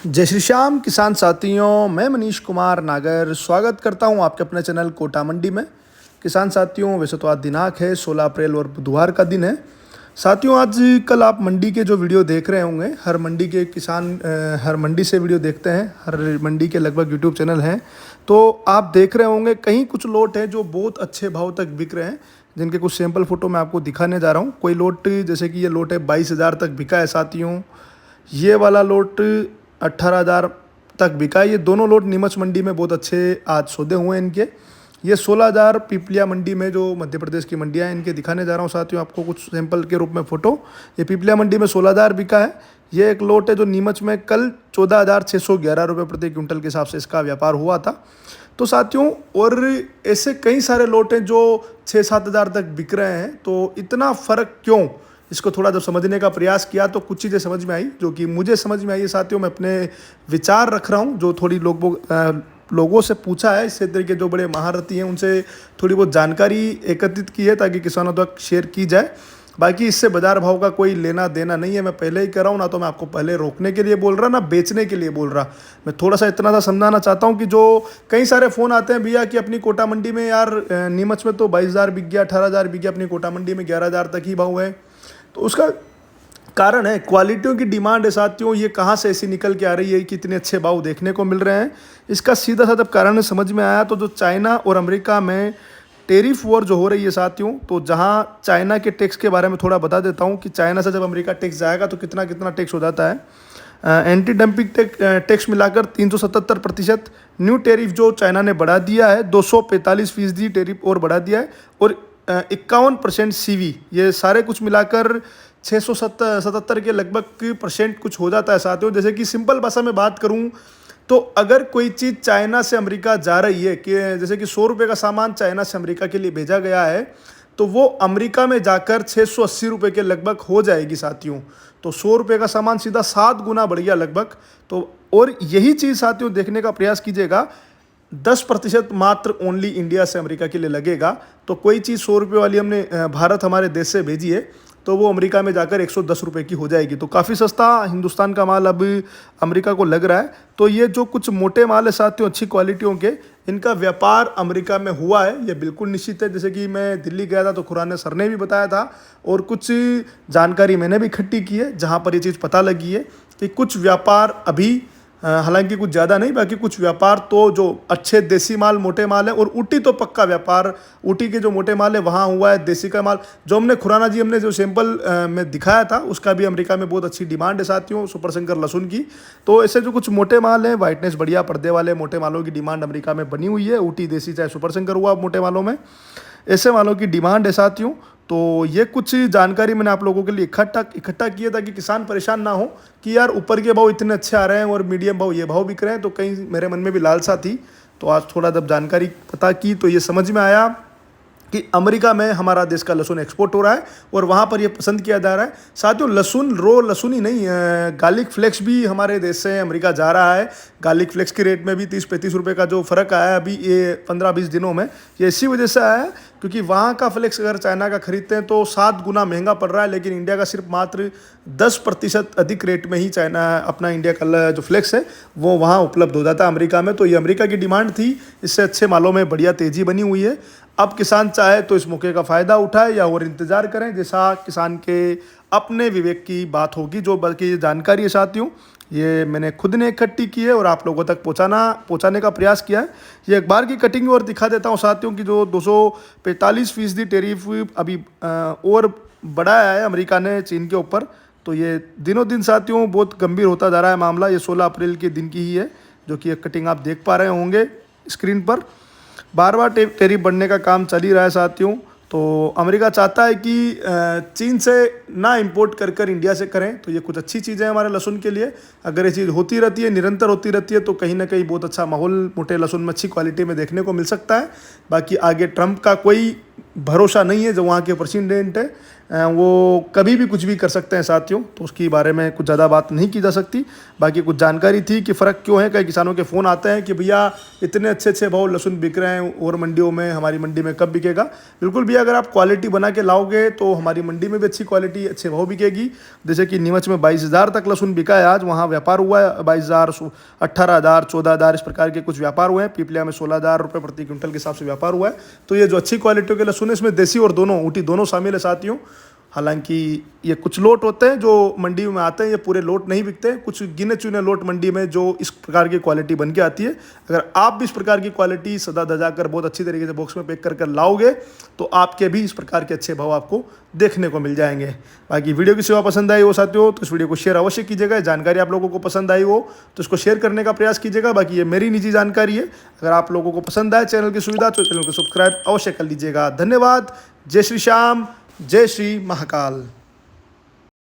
जय श्री श्याम किसान साथियों, मैं मनीष कुमार नागर स्वागत करता हूं आपके अपने चैनल कोटा मंडी में। किसान साथियों, वैसे तो आज दिनांक है 16 अप्रैल और बुधवार का दिन है। साथियों, आज कल आप मंडी के जो वीडियो देख रहे होंगे, हर मंडी के किसान हर मंडी से वीडियो देखते हैं, हर मंडी के लगभग यूट्यूब चैनल हैं, तो आप देख रहे होंगे कहीं कुछ लोट हैं जो बहुत अच्छे भाव तक बिक रहे हैं, जिनके कुछ सैंपल फोटो मैं आपको दिखाने जा रहा हूँ। कोई लोट जैसे कि ये लोट है 22,000 तक बिका है साथियों। ये वाला लोट 18,000 तक बिका है। ये दोनों लोट नीमच मंडी में बहुत अच्छे आज सौदे हुए हैं इनके। ये 16,000 पीपलिया मंडी में, जो मध्य प्रदेश की मंडियां हैं, इनके दिखाने जा रहा हूँ साथियों आपको कुछ सैंपल के रूप में फ़ोटो। ये पीपलिया मंडी में 16,000 बिका है। ये एक लोट है जो नीमच में कल 14,611 रुपये प्रति क्विंटल के हिसाब से इसका व्यापार हुआ था। तो साथियों, और ऐसे कई सारे लोट हैं जो 6-7 हज़ार तक बिक रहे हैं। तो इतना फ़र्क क्यों, इसको थोड़ा जब समझने का प्रयास किया तो कुछ चीज़ें समझ में आई, जो कि मुझे समझ में आई है साथियों। मैं अपने विचार रख रहा हूँ, जो थोड़ी लोगों से पूछा है, इस क्षेत्र के जो बड़े महारथी हैं उनसे थोड़ी बहुत जानकारी एकत्रित की है, ताकि किसानों तक शेयर की जाए। बाकी इससे बाजार भाव का कोई लेना देना नहीं है, मैं पहले ही कर रहा हूँ। ना तो मैं आपको पहले रोकने के लिए बोल रहा, ना बेचने के लिए बोल रहा। मैं थोड़ा सा इतना सा समझाना चाहता हूँ कि जो कई सारे फ़ोन आते हैं, भैया कि अपनी कोटा मंडी में यार नीमच में तो 22,000 बिक गया, 18,000 बिक गया, अपनी कोटा मंडी में 11,000 तक ही भाव है। तो उसका कारण है क्वालिटियों की डिमांड है साथियों। ये कहाँ से ऐसी निकल के आ रही है कि इतने अच्छे भाव देखने को मिल रहे हैं? इसका सीधा सा जब कारण समझ में आया, तो जो चाइना और अमेरिका में टेरिफ वॉर जो हो रही है साथियों, तो जहाँ चाइना के टैक्स के बारे में थोड़ा बता देता हूँ कि चाइना से जब अमेरिका टैक्स जाएगा तो कितना कितना टैक्स हो जाता है। एंटी डंपिंग टैक्स मिलाकर 377%। न्यू टेरिफ जो चाइना ने बढ़ा दिया है, 245% टेरिफ और बढ़ा दिया है, और 51% सीवी, ये सारे कुछ मिलाकर 677 के लगभग परसेंट कुछ हो जाता है साथियों। जैसे कि सिंपल भाषा में बात करूं, तो अगर कोई चीज़ चाइना से अमेरिका जा रही है, कि जैसे कि 100 रुपये का सामान चाइना से अमेरिका के लिए भेजा गया है, तो वो अमेरिका में जाकर 680 रुपये के लगभग हो जाएगी साथियों। तो 100 रुपये का सामान सीधा 7 गुना बढ़ गया लगभग। तो और यही चीज़ साथियों देखने का प्रयास कीजिएगा, 10% मात्र ओनली इंडिया से अमेरिका के लिए लगेगा। तो कोई चीज़ 100 रुपये वाली हमने भारत हमारे देश से भेजी है, तो वो अमेरिका में जाकर 110 रुपये की हो जाएगी। तो काफ़ी सस्ता हिंदुस्तान का माल अब अमेरिका को लग रहा है। तो ये जो कुछ मोटे माल है साथियों, अच्छी क्वालिटियों के, इनका व्यापार अमेरिका में हुआ है, ये बिल्कुल निश्चित है। जैसे कि मैं दिल्ली गया था तो खुराना सर ने भी बताया था, और कुछ जानकारी मैंने भी इकट्ठी की है, जहाँ पर ये चीज़ पता लगी है कि कुछ व्यापार अभी, हालांकि कुछ ज़्यादा नहीं, बाकी कुछ व्यापार तो जो अच्छे देसी माल मोटे माल है, और ऊटी तो पक्का व्यापार, ऊटी के जो मोटे माल है वहाँ हुआ है। देसी का माल जो हमने खुराना जी हमने जो सैंपल में दिखाया था, उसका भी अमेरिका में बहुत अच्छी डिमांड है साथियों, सुपर शंकर लहसुन की। तो ऐसे जो कुछ मोटे माल हैं, वाइटनेस बढ़िया पर्दे वाले मोटे मालों की डिमांड अमेरिका में बनी हुई है। ऊटी देसी चाहे सुपर शंकर हुआ मोटे मालों में, ऐसे मालों की डिमांड है साथियों। तो ये कुछ जानकारी मैंने आप लोगों के लिए इकट्ठा किया, ताकि किसान परेशान ना हो कि यार ऊपर के भाव इतने अच्छे आ रहे हैं और मीडियम भाव ये भाव बिक रहे हैं। तो कहीं मेरे मन में भी लालसा थी। तो आज थोड़ा जब जानकारी पता की तो ये समझ में आया कि अमेरिका में हमारा देश का लहसुन एक्सपोर्ट हो रहा है, और वहाँ पर ये पसंद किया जा रहा है साथियों। लहसुन रो लहसुन ही नहीं, गार्लिक फ्लेक्स भी हमारे देश से अमेरिका जा रहा है। गार्लिक फ्लेक्स के रेट में भी 30-35 रुपये का जो फ़र्क आया है अभी ये 15-20 दिनों में, ये इसी वजह से आया है क्योंकि वहाँ का फ्लेक्स अगर चाइना का खरीदते हैं तो 7 गुना महंगा पड़ रहा है, लेकिन इंडिया का सिर्फ मात्र 10% अधिक रेट में ही चाइना अपना इंडिया का जो फ्लेक्स है वो वहाँ उपलब्ध हो जाता है अमेरिका में। तो ये अमेरिका की डिमांड थी, इससे अच्छे मालों में बढ़िया तेज़ी बनी हुई है। अब किसान चाहे तो इस मौके का फ़ायदा उठाए या और इंतज़ार करें, जैसा किसान के अपने विवेक की बात होगी। जो बल्कि ये जानकारी है साथियों, ये मैंने खुद ने इकट्ठी की है और आप लोगों तक पहुंचाने का प्रयास किया है। ये एक बार की कटिंग और दिखा देता हूं साथियों कि जो 245% टेरिफ अभी और बढ़ाया है अमेरिका ने चीन के ऊपर। तो ये दिनों दिन साथियों बहुत गंभीर होता जा रहा है मामला। ये 16 अप्रैल के दिन की ही है, जो कि एक कटिंग आप देख पा रहे होंगे स्क्रीन पर। बार बार टेरिफ बढ़ने का काम चल ही रहा है साथियों। तो अमेरिका चाहता है कि चीन से ना इंपोर्ट कर इंडिया से करें। तो ये कुछ अच्छी चीज़ है हमारे लहसुन के लिए। अगर ये चीज़ होती रहती है, निरंतर होती रहती है, तो कहीं ना कहीं बहुत अच्छा माहौल मोटे लहसुन में अच्छी क्वालिटी में देखने को मिल सकता है। बाकी आगे ट्रंप का कोई भरोसा नहीं है, जो वहाँ के प्रेसिडेंट है, वो कभी भी कुछ भी कर सकते हैं साथियों, तो उसके बारे में कुछ ज़्यादा बात नहीं की जा सकती। बाकी कुछ जानकारी थी कि फ़र्क क्यों है। कई किसानों के फ़ोन आते हैं कि भैया इतने अच्छे अच्छे भाव लहसुन बिक रहे हैं और मंडियों में, हमारी मंडी में कब बिकेगा। बिल्कुल भैया, अगर आप क्वालिटी बना के लाओगे तो हमारी मंडी में भी अच्छी क्वालिटी, अच्छे भाव बिकेगी। जैसे कि नीमच में 22,000 तक लहसुन बिका है आज, वहाँ व्यापार हुआ है 22,000, 18,000, 14,000 इस प्रकार के कुछ व्यापार हुए हैं। पीपलिया में 16,000 रुपये प्रति क्विंटल के हिसाब से व्यापार हुआ है। तो ये जो अच्छी क्वालिटी के लहसुन है, इसमें देसी और दोनों ऊटी दोनों शामिल है साथियों। हालांकि ये कुछ लोट होते हैं जो मंडी में आते हैं, ये पूरे लोट नहीं बिकते। कुछ गिने चुने लोट मंडी में जो इस प्रकार की क्वालिटी बन के आती है। अगर आप भी इस प्रकार की क्वालिटी सदा धजा कर बहुत अच्छी तरीके से बॉक्स में पैक कर कर लाओगे तो आपके भी इस प्रकार के अच्छे भाव आपको देखने को मिल जाएंगे। बाकी वीडियो की सेवा पसंद आई हो साथियों तो इस वीडियो को शेयर अवश्य कीजिएगा। जानकारी आप लोगों को पसंद आई हो तो इसको शेयर करने का प्रयास कीजिएगा। बाकी ये मेरी निजी जानकारी है। अगर आप लोगों को पसंद आए चैनल की सुविधा तो चैनल को सब्सक्राइब अवश्य कर लीजिएगा। धन्यवाद। जय श्री श्याम, जय श्री महाकाल।